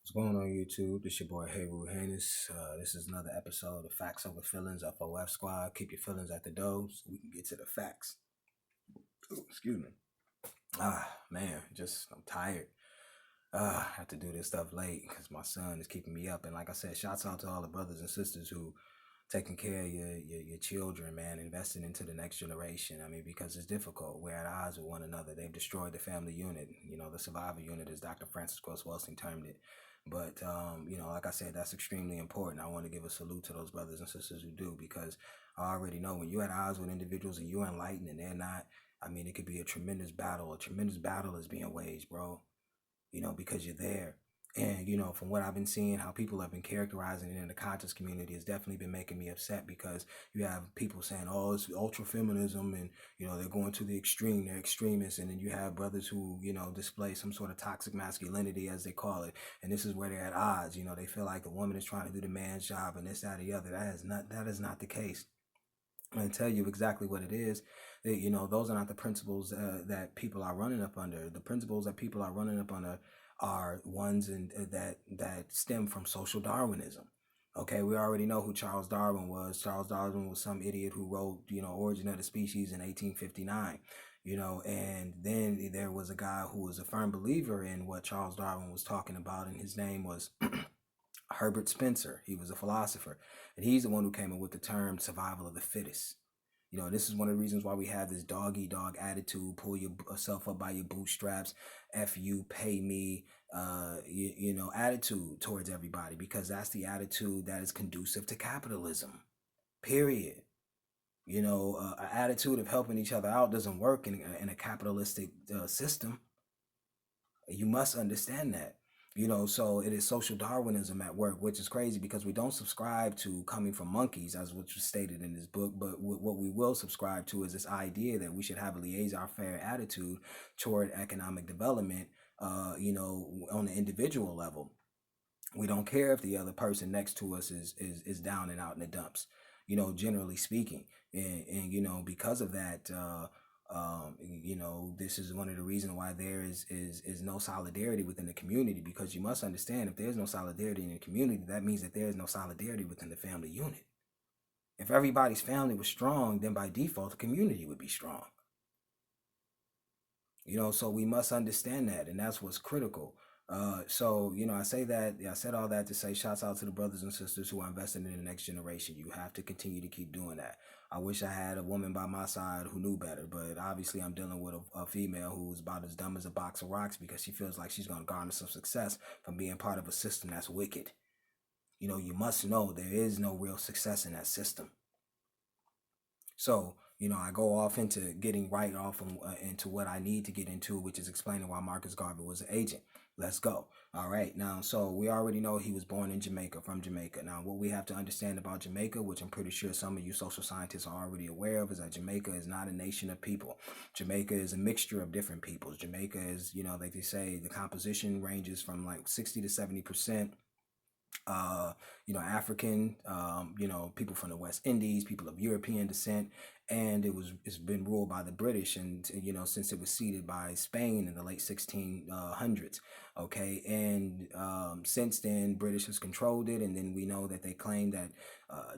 What's going on YouTube? This your boy Haywood Haynes. This is another episode of Facts Over Feelings, FOF Squad. Keep your feelings at the door so we can get to the facts. Ooh, excuse me. Man, I'm tired. I have to do this stuff late because my son is keeping me up. And like I said, shouts out to all the brothers and sisters who taking care of your children, man, investing into the next generation. I mean, because it's difficult. We're at odds with one another. They've destroyed the family unit, the survivor unit, as Dr. Francis Gross Welsing termed it. But, like I said, that's extremely important. I want to give a salute to those brothers and sisters who do, because I already know when you're at odds with individuals and you're enlightened and they're not, I mean, it could be a tremendous battle. A tremendous battle is being waged, bro, because you're there. And, from what I've been seeing, how people have been characterizing it in the conscious community has definitely been making me upset, because you have people saying, oh, it's ultra feminism and, they're going to the extreme, they're extremists. And then you have brothers who, display some sort of toxic masculinity, as they call it. And this is where they're at odds. They feel like the woman is trying to do the man's job and this, that, or the other. That is not the case. I'm going to tell you exactly what it is. Those are not the principles that people are running up under. The principles that people are running up under are ones that stem from social Darwinism. Okay, we already know who Charles Darwin was. Charles Darwin was some idiot who wrote, Origin of the Species in 1859. And then there was a guy who was a firm believer in what Charles Darwin was talking about, and his name was Herbert Spencer. He was a philosopher, and he's the one who came up with the term survival of the fittest. This is one of the reasons why we have this dog-eat-dog attitude, pull yourself up by your bootstraps, F you, pay me, attitude towards everybody, because that's the attitude that is conducive to capitalism, period. An attitude of helping each other out doesn't work in a capitalistic system. You must understand that. So it is social Darwinism at work, which is crazy, because we don't subscribe to coming from monkeys, as which was stated in this book. But what we will subscribe to is this idea that we should have a laissez-faire attitude toward economic development, on the individual level. We don't care if the other person next to us is down and out in the dumps, generally speaking. And because of that, this is one of the reasons why there is no solidarity within the community, because you must understand, if there's no solidarity in the community, that means that there is no solidarity within the family unit. If everybody's family was strong, then by default, the community would be strong. So we must understand that, and that's what's critical. I said all that to say, shouts out to the brothers and sisters who are investing in the next generation. You have to continue to keep doing that. I wish I had a woman by my side who knew better, but obviously I'm dealing with a female who's about as dumb as a box of rocks, because she feels like she's going to garner some success from being part of a system that's wicked. You must know there is no real success in that system. So, I go off into getting right off into what I need to get into, which is explaining why Marcus Garvey was an agent. Let's go. All right. Now, so we already know he was born in Jamaica, from Jamaica. Now, what we have to understand about Jamaica, which I'm pretty sure some of you social scientists are already aware of, is that Jamaica is not a nation of people. Jamaica is a mixture of different peoples. Jamaica is, like they say, the composition ranges from like 60 to 70%. African, people from the West Indies, people of European descent, and it's been ruled by the British, and since it was ceded by Spain in the late 1600s. Okay, and since then, British has controlled it, and then we know that they claim that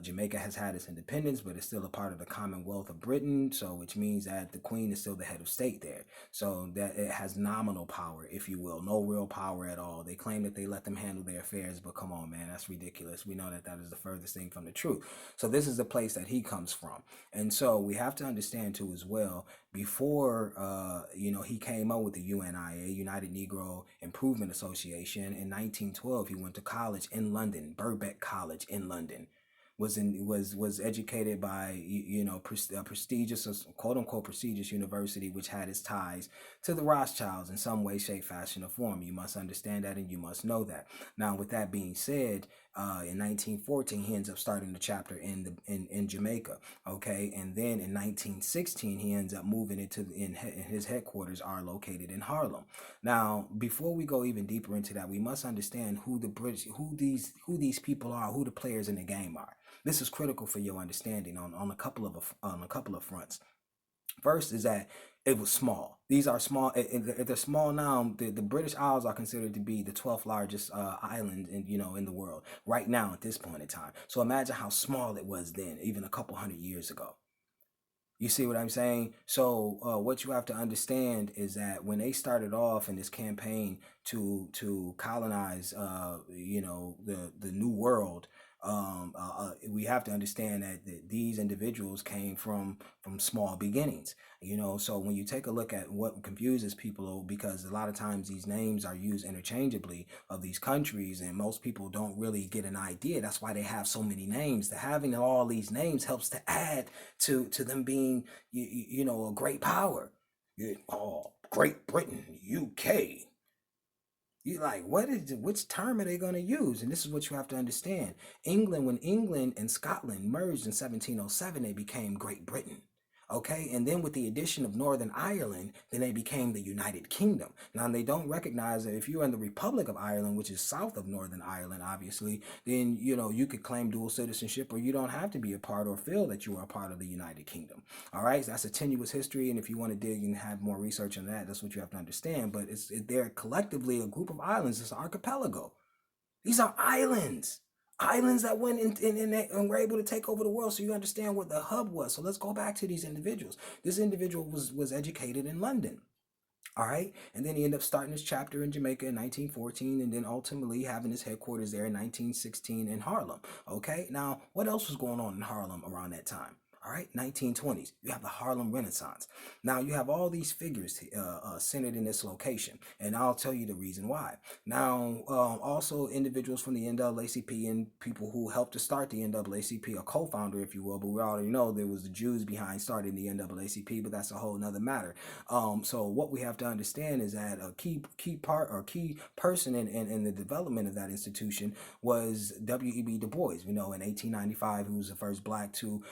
Jamaica has had its independence, but it's still a part of the Commonwealth of Britain, so which means that the Queen is still the head of state there. So that it has nominal power, if you will, no real power at all. They claim that they let them handle their affairs, but come on, man, that's ridiculous. We know that that is the furthest thing from the truth. So this is the place that he comes from, and so we have to understand too as well. Before he came up with the UNIA, United Negro Improvement Association, in 1912, he went to college in London, Birkbeck College in London. Was educated by a prestigious, quote unquote prestigious university, which had its ties to the Rothschilds in some way, shape, fashion, or form. You must understand that, and you must know that. Now, with that being said, in 1914, he ends up starting the chapter in Jamaica. Okay, and then in 1916, he ends up moving it in his headquarters are located in Harlem. Now, before we go even deeper into that, we must understand who these people are, who the players in the game are. This is critical for your understanding on a couple of fronts. First is that It was small. These are small. They're small now. The British Isles are considered to be the 12th largest island in the world right now at this point in time. So imagine how small it was then, even a couple hundred years ago. You see what I'm saying? So what you have to understand is that when they started off in this campaign to colonize, the new world, we have to understand that these individuals came from small beginnings. So when you take a look at what confuses people, because a lot of times these names are used interchangeably of these countries, and most people don't really get an idea. That's why they have so many names. The having all these names helps to add to them being a great power. Oh, Great Britain, UK. You like, which term are they going to use? And this is what you have to understand. When England and Scotland merged in 1707, they became Great Britain. Okay, and then with the addition of Northern Ireland, then they became the United Kingdom. Now, they don't recognize that if you're in the Republic of Ireland, which is south of Northern Ireland, obviously, then, you could claim dual citizenship, or you don't have to be a part or feel that you are a part of the United Kingdom. All right, so that's a tenuous history, and if you want to dig and have more research on that, that's what you have to understand. But they're collectively a group of islands. It's an archipelago. These are islands. Islands that went and were able to take over the world. So you understand what the hub was. So let's go back to these individuals. This individual was educated in London. All right. And then he ended up starting his chapter in Jamaica in 1914, and then ultimately having his headquarters there in 1916 in Harlem. Okay. Now, what else was going on in Harlem around that time? All right, 1920s. You have the Harlem Renaissance. Now you have all these figures centered in this location, and I'll tell you the reason why. Now, also individuals from the NAACP and people who helped to start the NAACP, a co-founder, if you will. But we already know there was the Jews behind starting the NAACP, but that's a whole nother matter. So what we have to understand is that a key part or key person in the development of that institution was W.E.B. Du Bois. In 1895, who was the first black to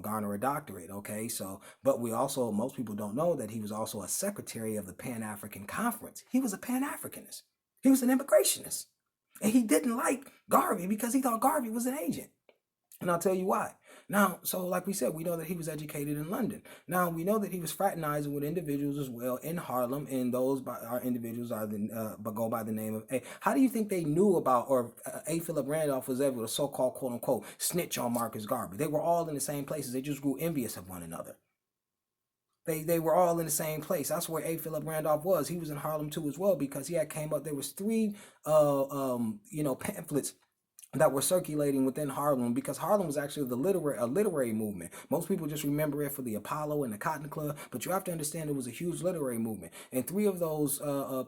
garner a doctorate. Okay, so, but most people don't know that he was also a secretary of the Pan-African Conference. He was a Pan-Africanist. He was an immigrationist. And he didn't like Garvey because he thought Garvey was an agent. And I'll tell you why. Now, so like we said, we know that he was educated in London. Now, we know that he was fraternizing with individuals as well in Harlem, and those individuals go by the name of A. How do you think they knew about, or A. Philip Randolph was able to so-called, quote-unquote, snitch on Marcus Garvey? They were all in the same places. They just grew envious of one another. They were all in the same place. That's where A. Philip Randolph was. He was in Harlem too as well, because he had came up. There was three, pamphlets that were circulating within Harlem, because Harlem was actually a literary movement. Most people just remember it for the Apollo and the Cotton Club, but you have to understand it was a huge literary movement. And three of those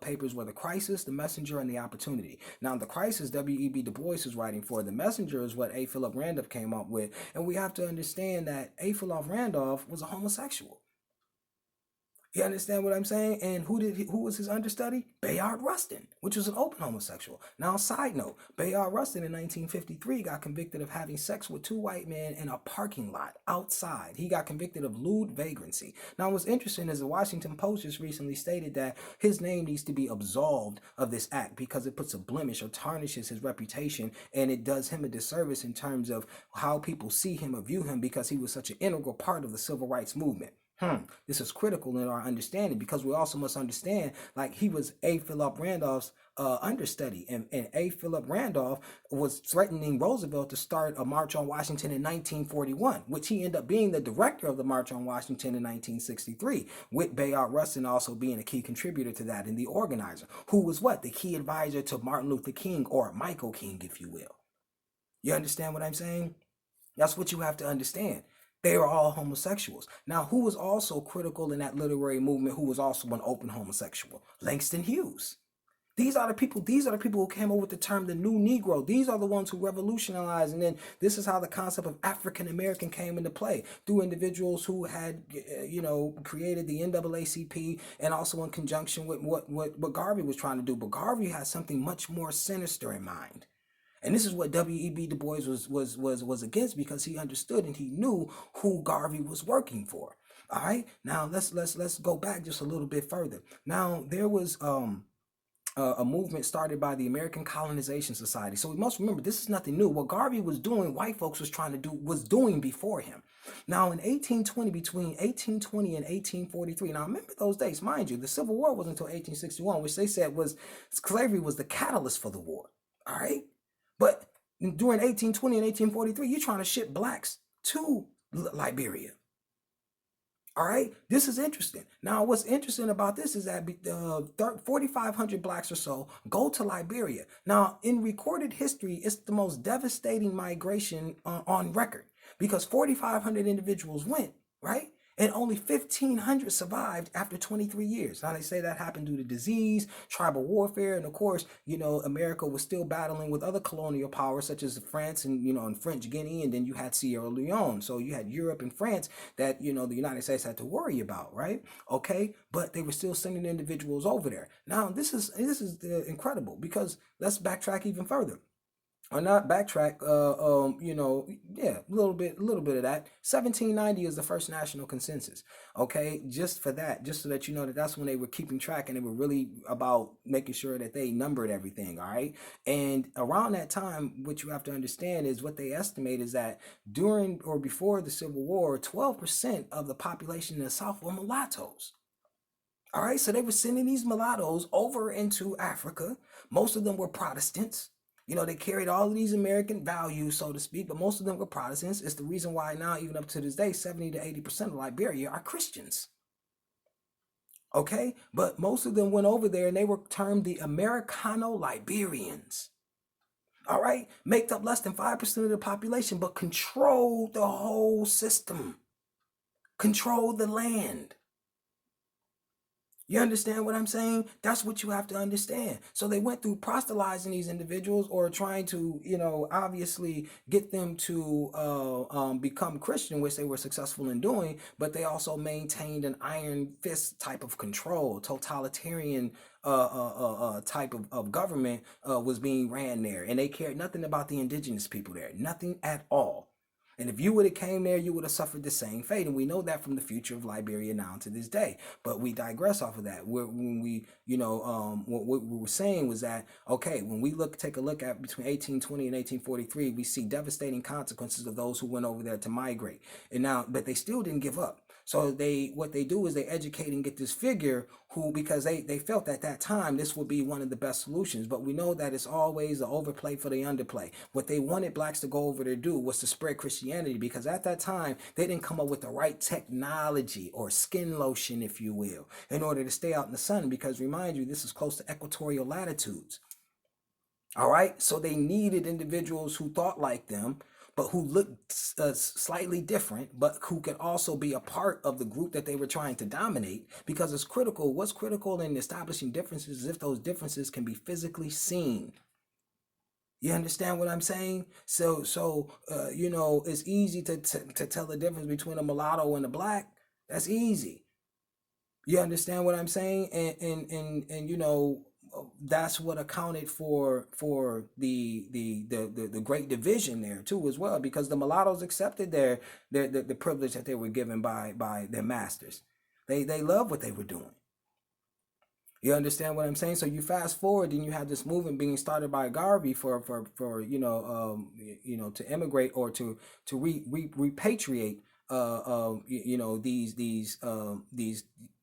papers were The Crisis, The Messenger, and The Opportunity. Now, The Crisis, W.E.B. Du Bois was writing for. The Messenger is what A. Philip Randolph came up with. And we have to understand that A. Philip Randolph was a homosexual. You understand what I'm saying? And who was his understudy? Bayard Rustin, which was an open homosexual. Now, side note, Bayard Rustin in 1953 got convicted of having sex with two white men in a parking lot outside. He got convicted of lewd vagrancy. Now, what's interesting is the Washington Post just recently stated that his name needs to be absolved of this act because it puts a blemish or tarnishes his reputation, and it does him a disservice in terms of how people see him or view him, because he was such an integral part of the civil rights movement. This is critical in our understanding, because we also must understand, like, he was A. Philip Randolph's understudy, and A. Philip Randolph was threatening Roosevelt to start a March on Washington in 1941, which he ended up being the director of the March on Washington in 1963, with Bayard Rustin also being a key contributor to that, and the organizer, who was what? The key advisor to Martin Luther King, or Michael King, if you will. You understand what I'm saying? That's what you have to understand. They were all homosexuals. Now, who was also critical in that literary movement, who was also an open homosexual? Langston Hughes. These are the people who came up with the term the new Negro. These are the ones who revolutionized. And then this is how the concept of African American came into play, through individuals who had, created the NAACP, and also in conjunction with what Garvey was trying to do. But Garvey had something much more sinister in mind. And this is what W.E.B. Du Bois was against, because he understood and he knew who Garvey was working for. All right. Now let's go back just a little bit further. Now there was a movement started by the American Colonization Society. So we must remember, this is nothing new. What Garvey was doing, white folks was doing before him. Now in 1820, between 1820 and 1843, now remember those days, mind you, the Civil War wasn't until 1861, which they said was slavery was the catalyst for the war. All right, but during 1820 and 1843, you're trying to ship blacks to Liberia. All right, this is interesting. Now, what's interesting about this is that 4,500 blacks or so go to Liberia. Now, in recorded history, it's the most devastating migration on record because 4,500 individuals went, right? And only 1,500 survived after 23 years. Now, they say that happened due to disease, tribal warfare, and of course, America was still battling with other colonial powers such as France and, and French Guinea, and then you had Sierra Leone. So you had Europe and France that, the United States had to worry about, right? Okay, but they were still sending individuals over there. Now, this is incredible because let's backtrack even further. Or not backtrack, yeah, a little bit of that. 1790 is the first national consensus. Okay, just for that, just so that you know that that's when they were keeping track and they were really about making sure that they numbered everything. All right, and around that time, what you have to understand is what they estimate is that during or before the Civil War, 12% of the population in the South were mulattoes. All right, so they were sending these mulattoes over into Africa. Most of them were Protestants. They carried all of these American values, so to speak, but most of them were Protestants. It's the reason why now, even up to this day, 70 to 80% of Liberia are Christians. Okay, but most of them went over there and they were termed the Americano-Liberians. All right, make up less than 5% of the population, but controlled the whole system, controlled the land. You understand what I'm saying? That's what you have to understand. So they went through proselytizing these individuals or trying to, obviously get them to become Christian, which they were successful in doing, but they also maintained an iron fist type of control, totalitarian type of government was being ran there. And they cared nothing about the indigenous people there, nothing at all. And if you would have came there, you would have suffered the same fate. And we know that from the future of Liberia now to this day. But we digress off of that. When we, what we were saying was that, okay, when we take a look at between 1820 and 1843, we see devastating consequences of those who went over there to migrate. And now, but they still didn't give up. So what they do is they educate and get this figure who, because they felt at that time this would be one of the best solutions. But we know that it's always the overplay for the underplay. What they wanted blacks to go over there to do was to spread Christianity, because at that time they didn't come up with the right technology or skin lotion, if you will, in order to stay out in the sun. Because remind you, this is close to equatorial latitudes. All right, so they needed individuals who thought like them, but who looked slightly different, but who could also be a part of the group that they were trying to dominate. Because it's critical. What's critical in establishing differences is if those differences can be physically seen. You understand what I'm saying? So it's easy to tell the difference between a mulatto and a black. That's easy. You understand what I'm saying? And that's what accounted for the great division there too as well, because the mulattoes accepted the privilege that they were given by their masters. They loved what they were doing. You understand what I'm saying? So you fast forward and you have this movement being started by Garvey for to immigrate or to repatriate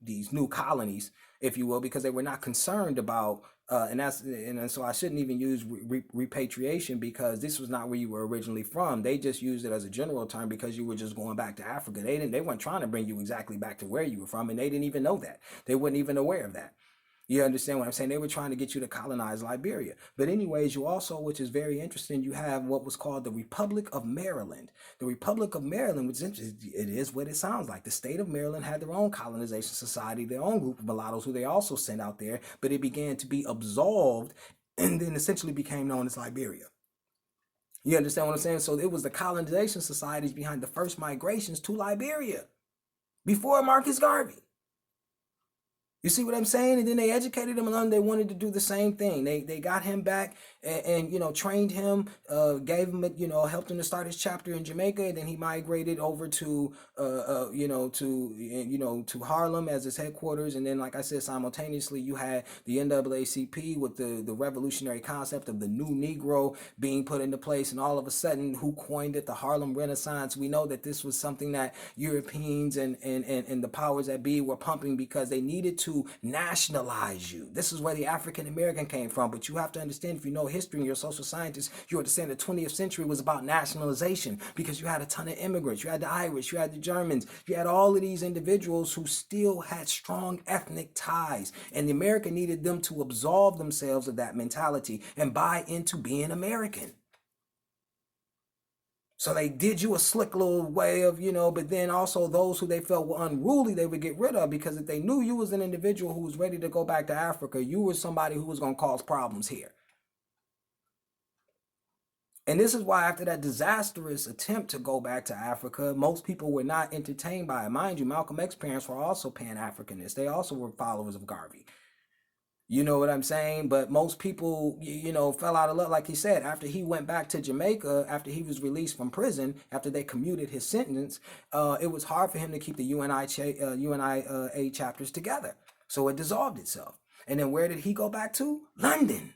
these new colonies, if you will, because they were not concerned about and so I shouldn't even use repatriation, because this was not where you were originally from. They just used it as a general term because you were just going back to Africa. They weren't trying to bring you exactly back to where you were from, and they didn't even know that. They weren't even aware of that. You understand what I'm saying? They were trying to get you to colonize Liberia. But anyways, you also, which is very interesting, you have what was called the Republic of Maryland. The Republic of Maryland, which is interesting, it is what it sounds like. The state of Maryland had their own colonization society, their own group of mulattoes who they also sent out there, but it began to be absolved and then essentially became known as Liberia. You understand what I'm saying? So it was the colonization societies behind the first migrations to Liberia before Marcus Garvey. You see what I'm saying? And then they educated him in London. They wanted to do the same thing. They got him back and trained him, gave him helped him to start his chapter in Jamaica. And then he migrated over to to Harlem as his headquarters. And then, like I said, simultaneously you had the NAACP with the revolutionary concept of the new Negro being put into place. And all of a sudden, who coined it? The Harlem Renaissance. We know that this was something that Europeans and the powers that be were pumping because they needed to nationalize you. This is where the African American came from. But you have to understand, if you know history and you're a social scientist, you understand the 20th century was about nationalization because you had a ton of immigrants. You had the Irish, you had the Germans, you had all of these individuals who still had strong ethnic ties. And the America needed them to absolve themselves of that mentality and buy into being American. So they did you a slick little way of, but then also those who they felt were unruly, they would get rid of, because if they knew you was an individual who was ready to go back to Africa, you were somebody who was going to cause problems here. And this is why after that disastrous attempt to go back to Africa, most people were not entertained by it. Mind you, Malcolm X's parents were also Pan-Africanists. They also were followers of Garvey. You know what I'm saying? But most people, fell out of love. Like he said, after he went back to Jamaica, after he was released from prison, after they commuted his sentence, it was hard for him to keep the UNIA chapters together. So it dissolved itself. And then where did he go back to? London.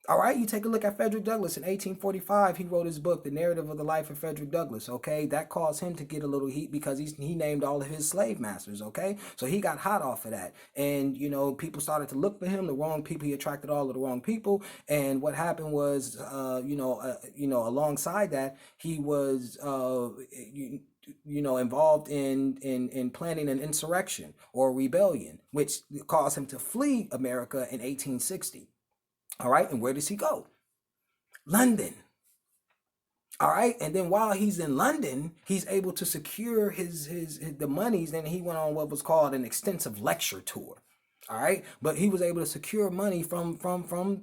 All right, you take a look at Frederick Douglass in 1845. He wrote his book, The Narrative of the Life of Frederick Douglass. Okay, that caused him to get a little heat because he named all of his slave masters. Okay, so he got hot off of that, and people started to look for him. The wrong people. He attracted all of the wrong people, and what happened was, alongside that, he was involved in planning an insurrection or rebellion, which caused him to flee America in 1860. All right, and where does he go? London. All right, and then while he's in London, he's able to secure his the monies, and he went on what was called an extensive lecture tour. All right, but he was able to secure money from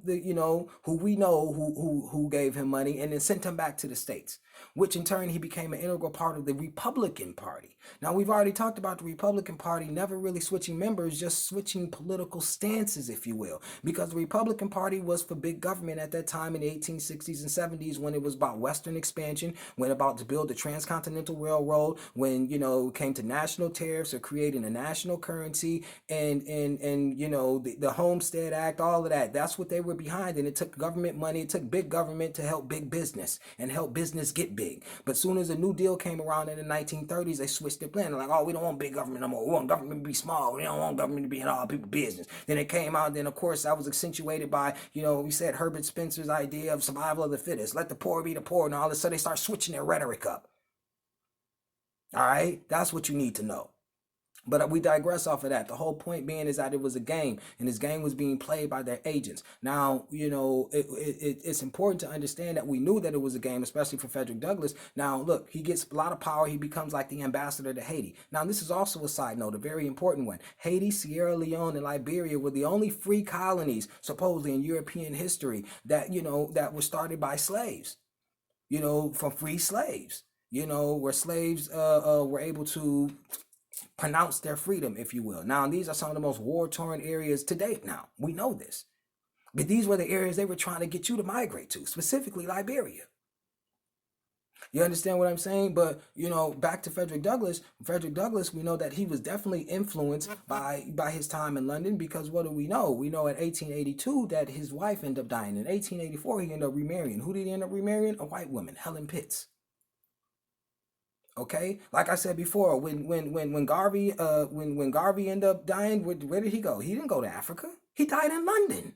the who we know who gave him money, and then sent him back to the States, which in turn he became an integral part of the Republican Party. Now we've already talked about the Republican Party never really switching members, just switching political stances, if you will, because the Republican Party was for big government at that time in the 1860s and 70s, when it was about Western expansion, when about to build the transcontinental railroad, when it came to national tariffs or creating a national currency, and the Homestead Act, all of that. That's what they were behind, and it took government money. It took big government to help big business and help business get big. But soon as the New Deal came around in the 1930s, they switched their plan. They're like, oh, we don't want big government no more. We want government to be small. We don't want government to be in all people's business. Then it came out. Then of course that was accentuated by we said Herbert Spencer's idea of survival of the fittest. Let the poor be the poor, and all this. So they start switching their rhetoric up. All right, that's what you need to know. But we digress off of that. The whole point being is that it was a game, and this game was being played by their agents. Now, it's important to understand that we knew that it was a game, especially for Frederick Douglass. Now, look, he gets a lot of power. He becomes like the ambassador to Haiti. Now, this is also a side note, a very important one. Haiti, Sierra Leone, and Liberia were the only free colonies, supposedly in European history, that, that were started by slaves, from free slaves, where slaves were able to pronounce their freedom, if you will. Now, these are some of the most war-torn areas to date now. We know this. But these were the areas they were trying to get you to migrate to, specifically Liberia. You understand what I'm saying? But, back to Frederick Douglass. Frederick Douglass, we know that he was definitely influenced by his time in London, because what do we know? We know in 1882 that his wife ended up dying. In 1884, he ended up remarrying. Who did he end up remarrying? A white woman, Helen Pitts. Okay, like I said before, when Garvey when Garvey ended up dying, where did he go? He didn't go to Africa. He died in London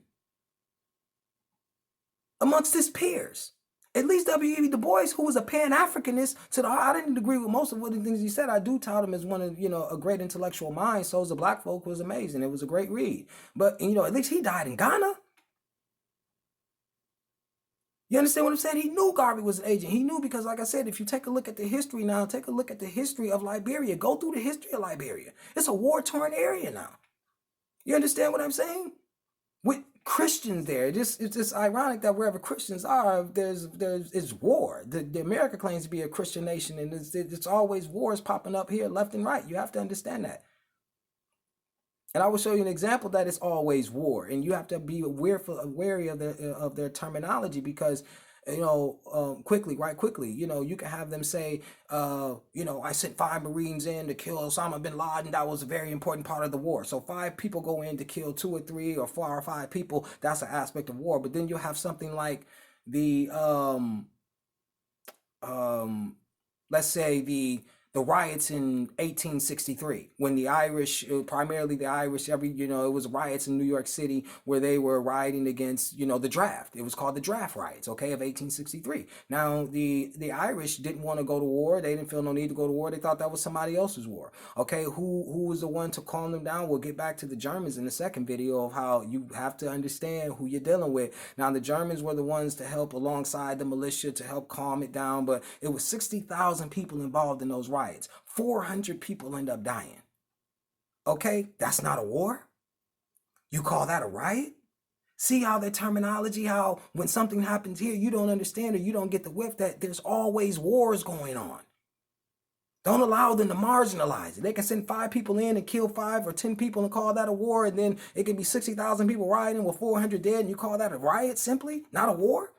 amongst his peers. At least W.E.B. Du Bois, who was a Pan-Africanist to the heart. I didn't agree with most of what the things he said. I do tout him as one of a great intellectual mind. Souls of Black Folk was amazing. It was a great read. But at least he died in Ghana. You understand what I'm saying? He knew Garvey was an agent. He knew because, like I said, if you take a look at the history now, take a look at the history of Liberia. Go through the history of Liberia. It's a war-torn area now. You understand what I'm saying? With Christians there, it's just ironic that wherever Christians are, it's war. The America claims to be a Christian nation, and it's always wars popping up here, left and right. You have to understand that. And I will show you an example that it's always war, and you have to be wary of their terminology, because quickly, you can have them say, I sent 5 Marines in to kill Osama bin Laden. That was a very important part of the war. So 5 people go in to kill 2 or 3 or 4 or 5 people. That's an aspect of war. But then you have something like the um, let's say the riots in 1863, when the Irish, primarily the Irish, it was riots in New York City where they were rioting against, the draft. It was called the draft riots, okay, of 1863. Now, the Irish didn't want to go to war. They didn't feel no need to go to war. They thought that was somebody else's war. Okay, who was the one to calm them down? We'll get back to the Germans in the second video of how you have to understand who you're dealing with. Now, the Germans were the ones to help alongside the militia to help calm it down, but it was 60,000 people involved in those riots. 400 people end up dying. Okay, that's not a war? You call that a riot? See how the terminology, how when something happens here, you don't understand or you don't get the whiff that there's always wars going on. Don't allow them to marginalize it. They can send 5 people in and kill 5 or 10 people and call that a war, and then it can be 60,000 people rioting with 400 dead, and you call that a riot simply, not a war?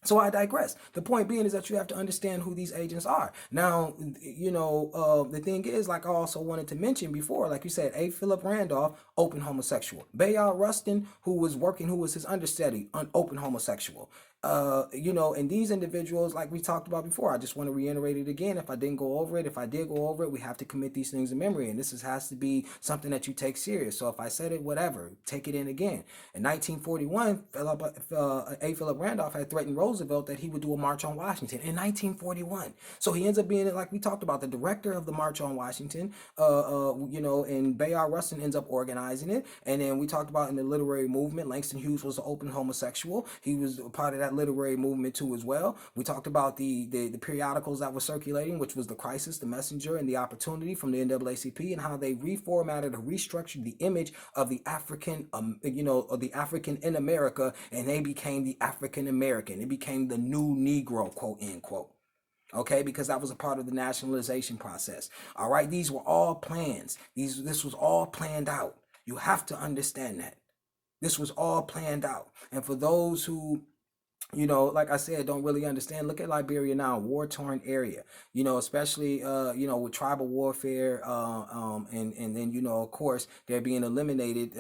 So I digress. The point being is that you have to understand who these agents are. Now, the thing is, like I also wanted to mention before, like you said, A. Philip Randolph, open homosexual. Bayard Rustin, who was his understudy, an open homosexual. And these individuals, like we talked about before, I just want to reiterate it again. If I didn't go over it, if I did go over it, we have to commit these things in memory. And has to be something that you take serious. So if I said it, whatever, take it in again. In 1941, A. Philip Randolph had threatened Roosevelt that he would do a march on Washington in 1941. So he ends up being, like we talked about, the director of the March on Washington, and Bayard Rustin ends up organizing it. And then we talked about in the literary movement, Langston Hughes was an open homosexual. He was a part of that literary movement too as well. We talked about the periodicals that were circulating, which was The Crisis, The Messenger, and The Opportunity from the NAACP, and how they reformatted or restructured the image of the African, of the African in America, and they became the African American. It became the new Negro, quote unquote. Okay, because that was a part of the nationalization process. All right, these were all plans. This was all planned out. You have to understand that. This was all planned out. And for those who like I said, don't really understand. Look at Liberia now, war-torn area, especially, with tribal warfare, and then, of course, they're being eliminated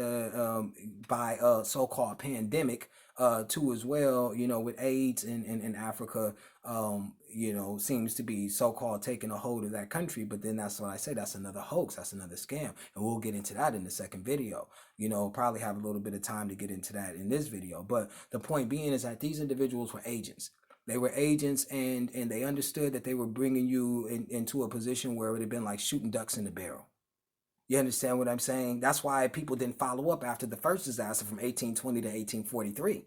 by so-called pandemic too as well, with AIDS in Africa, seems to be so-called taking a hold of that country. But then that's what I say, that's another hoax, that's another scam. And we'll get into that in the second video. Probably have a little bit of time to get into that in this video. But the point being is that these individuals were agents. They were agents, and they understood that they were bringing you into a position where it would have been like shooting ducks in the barrel. You understand what I'm saying? That's why people didn't follow up after the first disaster from 1820 to 1843.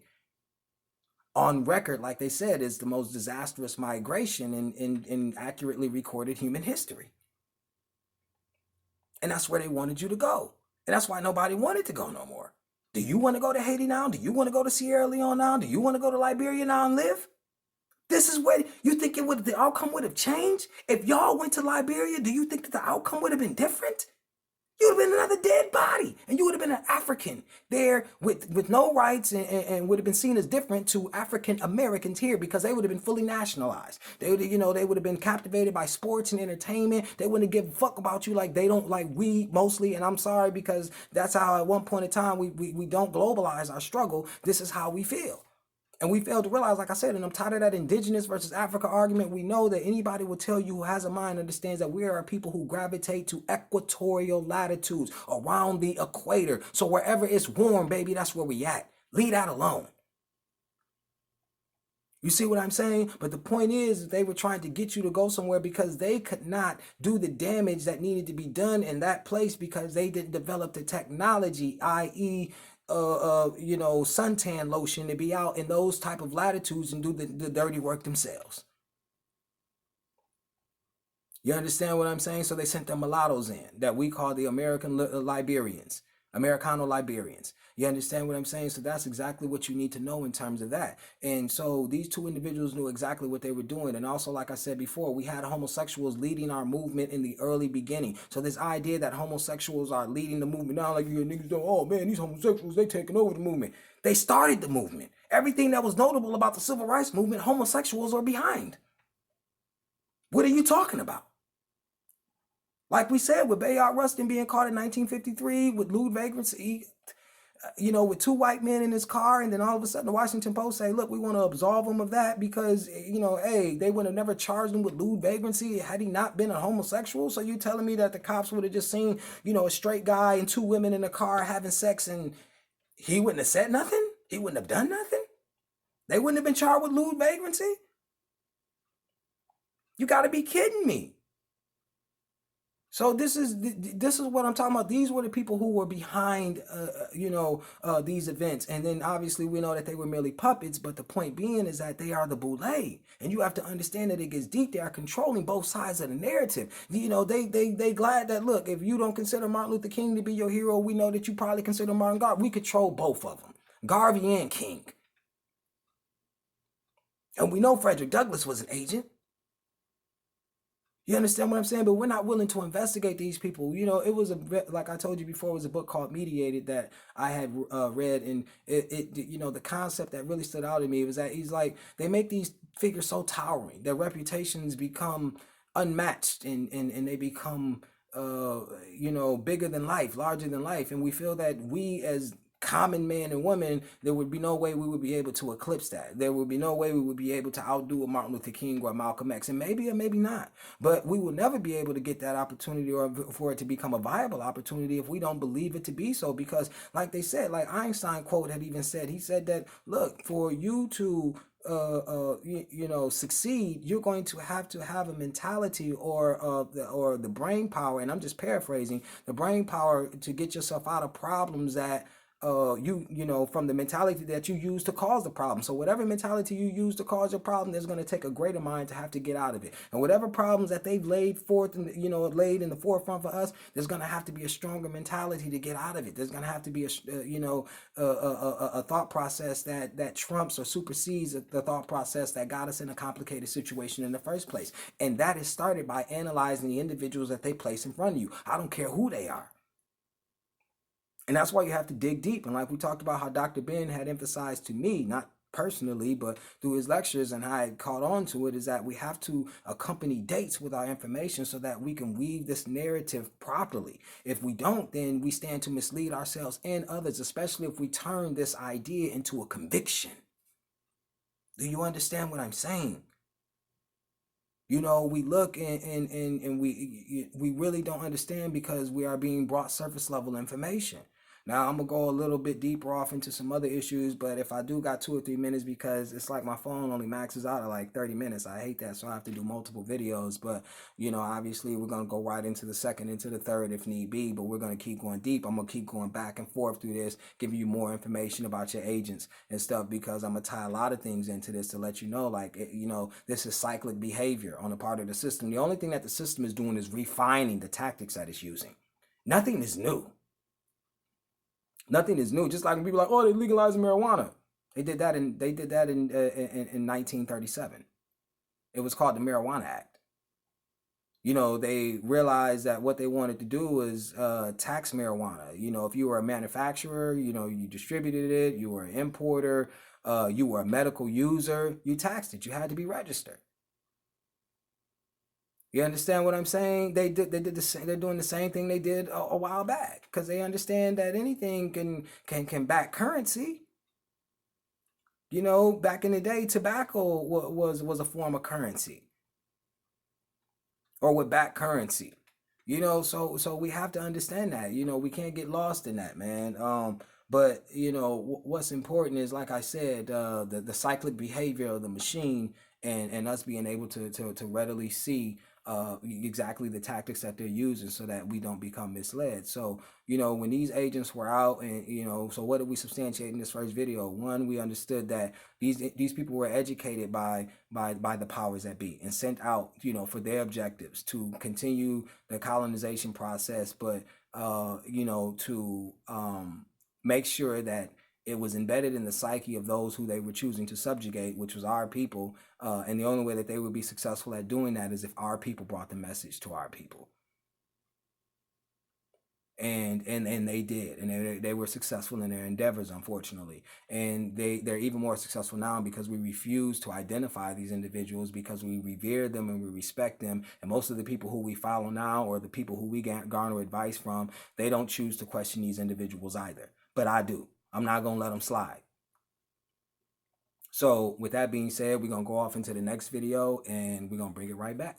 On record, like they said, is the most disastrous migration in accurately recorded human history. And that's where they wanted you to go. And that's why nobody wanted to go no more. Do you want to go to Haiti now? Do you want to go to Sierra Leone now? Do you want to go to Liberia now and live? This is where you think the outcome would have changed? If y'all went to Liberia, do you think that the outcome would have been different? You would have been another dead body, and you would have been an African there with no rights, and would have been seen as different to African Americans here, because they would have been fully nationalized. They would, they would have been captivated by sports and entertainment. They wouldn't give a fuck about you like they don't, like we mostly. And I'm sorry, because that's how at one point in time we don't globalize our struggle. This is how we feel. And we fail to realize, like I said, and I'm tired of that indigenous versus Africa argument. We know that anybody will tell you who has a mind understands that we are people who gravitate to equatorial latitudes around the equator. So wherever it's warm, baby, that's where we at. Leave that alone. You see what I'm saying? But the point is, they were trying to get you to go somewhere because they could not do the damage that needed to be done in that place, because they didn't develop the technology, i.e., suntan lotion, to be out in those type of latitudes and do the dirty work themselves. You understand what I'm saying? So they sent the mulattoes in that we call the American Liberians. Americano-Liberians. You understand what I'm saying? So that's exactly what you need to know in terms of that. And so these two individuals knew exactly what they were doing. And also, like I said before, we had homosexuals leading our movement in the early beginning. So this idea that homosexuals are leading the movement now, like you niggas don't, oh man, these homosexuals, they taking over the movement. They started the movement. Everything that was notable about the civil rights movement, homosexuals are behind. What are you talking about? Like we said, with Bayard Rustin being caught in 1953 with lewd vagrancy, with two white men in his car, and then all of a sudden the Washington Post say, look, we want to absolve him of that because, hey, they would have never charged him with lewd vagrancy had he not been a homosexual. So you telling me that the cops would have just seen, a straight guy and two women in a car having sex and he wouldn't have said nothing? He wouldn't have done nothing? They wouldn't have been charged with lewd vagrancy? You got to be kidding me. So this is what I'm talking about. These were the people who were behind, these events. And then obviously we know that they were merely puppets. But the point being is that they are the boule. And you have to understand that it gets deep. They are controlling both sides of the narrative. They glad that, look, if you don't consider Martin Luther King to be your hero, we know that you probably consider Martin Garvey. We control both of them, Garvey and King. And we know Frederick Douglass was an agent. You understand what I'm saying? But we're not willing to investigate these people. It was like I told you before, it was a book called Mediated that I had read, and the concept that really stood out to me was that he's like, they make these figures so towering, their reputations become unmatched, and they become bigger than life, larger than life, and we feel that we as common man and woman, there would be no way we would be able to eclipse that. There would be no way we would be able to outdo a Martin Luther King or Malcolm X, and maybe or maybe not. But we will never be able to get that opportunity or for it to become a viable opportunity if we don't believe it to be so. Because like they said, like Einstein quote had even said, he said that, look, for you to succeed, you're going to have a mentality or the brain power, and I'm just paraphrasing, the brain power to get yourself out of problems that from the mentality that you use to cause the problem. So whatever mentality you use to cause your problem, there's going to take a greater mind to have to get out of it. And whatever problems that they've laid forth and laid in the forefront for us, there's going to have to be a stronger mentality to get out of it. There's going to have to be a thought process that trumps or supersedes the thought process that got us in a complicated situation in the first place. And that is started by analyzing the individuals that they place in front of you. I don't care who they are. And that's why you have to dig deep. And like we talked about how Dr. Ben had emphasized to me, not personally, but through his lectures, and I had caught on to it, is that we have to accompany dates with our information so that we can weave this narrative properly. If we don't, then we stand to mislead ourselves and others, especially if we turn this idea into a conviction. Do you understand what I'm saying? We look and we really don't understand because we are being brought surface level information. Now, I'm going to go a little bit deeper off into some other issues, but if I do got 2 or 3 minutes, because it's like my phone only maxes out at like 30 minutes. I hate that, so I have to do multiple videos. But, obviously we're going to go right into the second, into the third if need be, but we're going to keep going deep. I'm going to keep going back and forth through this, giving you more information about your agents and stuff, because I'm going to tie a lot of things into this to let you know, like, this is cyclic behavior on the part of the system. The only thing that the system is doing is refining the tactics that it's using. Nothing is new. Nothing is new. Just like when people are like, oh, they legalized marijuana. They did that in 1937. It was called the Marijuana Act. They realized that what they wanted to do was tax marijuana. If you were a manufacturer, you distributed it, you were an importer, you were a medical user, you taxed it. You had to be registered. You understand what I'm saying? They did the same. They're doing the same thing they did a while back, because they understand that anything can back currency. Back in the day, tobacco was a form of currency, or would back currency. So we have to understand that. We can't get lost in that, man. But what's important is, like I said, the cyclic behavior of the machine, and us being able to readily see exactly the tactics that they're using so that we don't become misled. So, when these agents were out, and, so what did we substantiate in this first video? One, we understood that these people were educated by the powers that be and sent out, for their objectives to continue the colonization process, but you know, to make sure that it was embedded in the psyche of those who they were choosing to subjugate, which was our people. And the only way that they would be successful at doing that is if our people brought the message to our people. And they did, and they were successful in their endeavors, unfortunately. And they're even more successful now because we refuse to identify these individuals, because we revere them and we respect them. And most of the people who we follow now, or the people who we garner advice from, they don't choose to question these individuals either. But I do. I'm not gonna let them slide. So with that being said, we're gonna go off into the next video and we're gonna bring it right back.